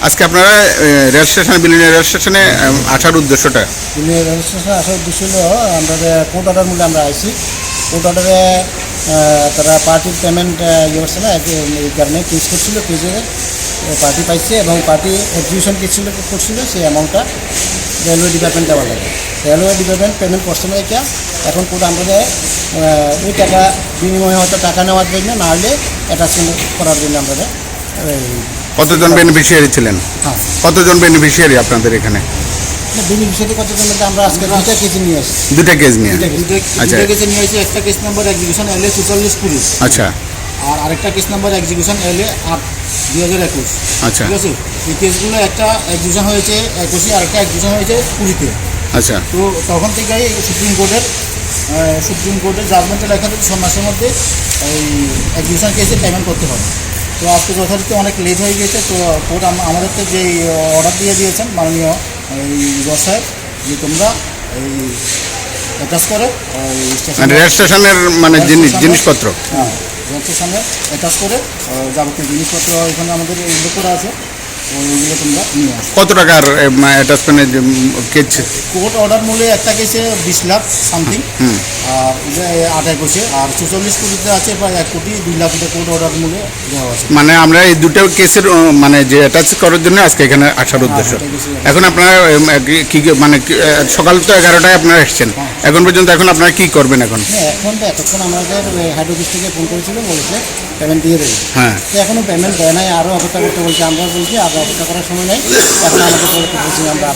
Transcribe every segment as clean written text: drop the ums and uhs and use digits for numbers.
আজকে আপনারা rail station Belonia rail স্টেশনে আসার উদ্দেশ্যটা? বিলিনিয়া রেল স্টেশনে আসার উদ্দেশ্য হলো আমরা কোর্ট অর্ডার মূল্যে আমরা আইসি। কোর্ট অর্ডারে তারা পার্টির পেমেন্ট ইয়ে করছে না, এই কারণে কেস করছিল, কেসে পার্টি পাইছে এবং পার্টি এক্সিকিউশন করছিল সেই অ্যামাউন্টটা রেলওয়ে ডিপার্টমেন্ট দেওয়া লাগে। রেলওয়ে ডিপার্টমেন্ট পেমেন্ট করছে না, এটা এখন কোর্ট আমরা ওই টাকা বিনিময়ে হয়তো টাকা নেওয়ার জন্য, না হলে অ্যাটাচমেন্ট করার জন্য আমরা কতজন বেনিফিশিয়ারি ছিলেন? হ্যাঁ, কতজন বেনিফিশিয়ারি আপনাদের এখানে? বেনিফিশিয়ারি কতজন আমরা আজকে দুটা কেস নিয়ে আসছি। দুটা কেস নিয়ে? আচ্ছা, দুটা কেস নিয়ে আসছি। একটা কেস নাম্বার এক্সিকিউশন এলে 4420। আচ্ছা। আর আরেকটা কেস নাম্বার এক্সিকিউশন এলে 8/2021। আচ্ছা। ঠিক আছে, এই কেসগুলো একটা এক্সিকিউশন হয়েছে 21-এ, আরেকটা এক্সিকিউশন হয়েছে 20-তে। আচ্ছা। তো তখন থেকেই সুপ্রিম কোর্টের জাজমেন্টে লেখা থেকে 6 মাসের মধ্যে এই এক্সিকিউশন কেসে পেমেন্ট করতে হবে। তো আজকে যথারীতি অনেক লেট হয়ে গিয়েছে। তো কোর্ট আমাদেরকে যে অর্ডার দিয়ে দিয়েছেন মাননীয় এই জজ সাহেব, যে তোমরা এই অ্যাটাচ করে রেল স্টেশনের মানে জিনিসপত্র, হ্যাঁ, রেল স্টেশনে অ্যাটাচ করে যাবতীয় জিনিসপত্র এখানে আমাদের উল্লেখ করা আছে, ওইগুলো তোমরা নিয়ে আসো। কত টাকার অ্যাটাচমেন্টের কেস? কোর্ট অর্ডার মূল্যে একটা কেসে 20 লাখ সামথিং, আর 8-21-এ, আর 44 কোটিতে আছে প্রায় 1 কোটি 2 লাখ কোর্ট অর্ডার মূল্যে দেওয়া আছে। মানে আমরা এই দুটো কেসের মানে যে অ্যাটাচ করার জন্য আজকে এখানে আসার উদ্দেশ্য। এখন আপনারা কি মানে সকাল তো 11টায় আপনারা এসছেন, এখন পর্যন্ত এখন আপনারা কি করবেন এখন? হ্যাঁ, এখন তো এতক্ষণ আমাদের হেড অফিস থেকে ফোন করেছিল, বলেছে পেমেন্ট দিয়ে দেবে। হ্যাঁ, তো এখনও পেমেন্ট দেয় নাই, আরও অপেক্ষা করতে বলছে। আমরা বলছি আর অপেক্ষা করার সময় নেই, এখন আমাদের বলছি আমরা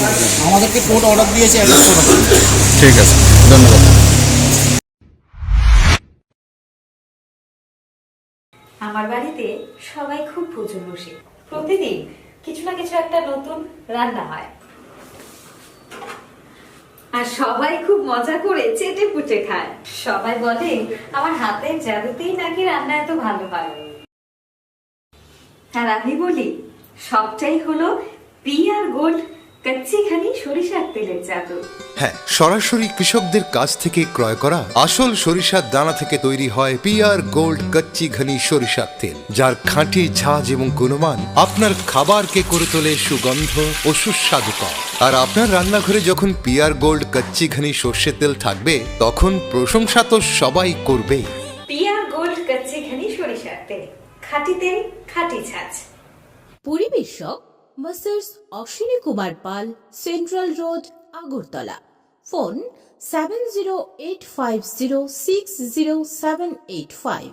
আমাদেরকে কোর্ট অর্ডার দিয়েছে। ঠিক আছে, ধন্যবাদ। আমার বাড়িতে সবাই খুব প্রচুর বসে, প্রতিদিন কিছু না কিছু একটা নতুন রান্না হয়, আর সবাই খুব মজা করে চেটে পুটে খায়। সবাই বলে আমার হাতের জাদুতেই নাকি রান্না এত ভালো হয়। আর আমি বলি সবটাই হলো পিআর গোল্ড কচ্চি ঘানি সরিষার তেলের জাদু। হ্যাঁ, সরাসরি কৃষকদের কাছ থেকে ক্রয় করা আসল সরিষার দানা থেকে তৈরি হয় পিআর গোল্ড কচ্চি ঘনি সরিষার তেল, যার খাঁটি ঝাঁজ এবং গুণমান আপনার খাবারকে করে তোলে সুগন্ধ ও সুস্বাদুকর। আর আপনার রান্নাঘরে যখন পিআর গোল্ড কচ্চি ঘনি সর্ষের তেল থাকবে, তখন প্রশংসা তো সবাই করবেই। পিআর গোল্ড কচ্চি ঘানি সরিষার তেল, খাঁটি তেল, খাঁটি ছাঁচ। পরিবেশক masters Ashwini Kumar Pal, central road, Agartala. Phone 7085060785।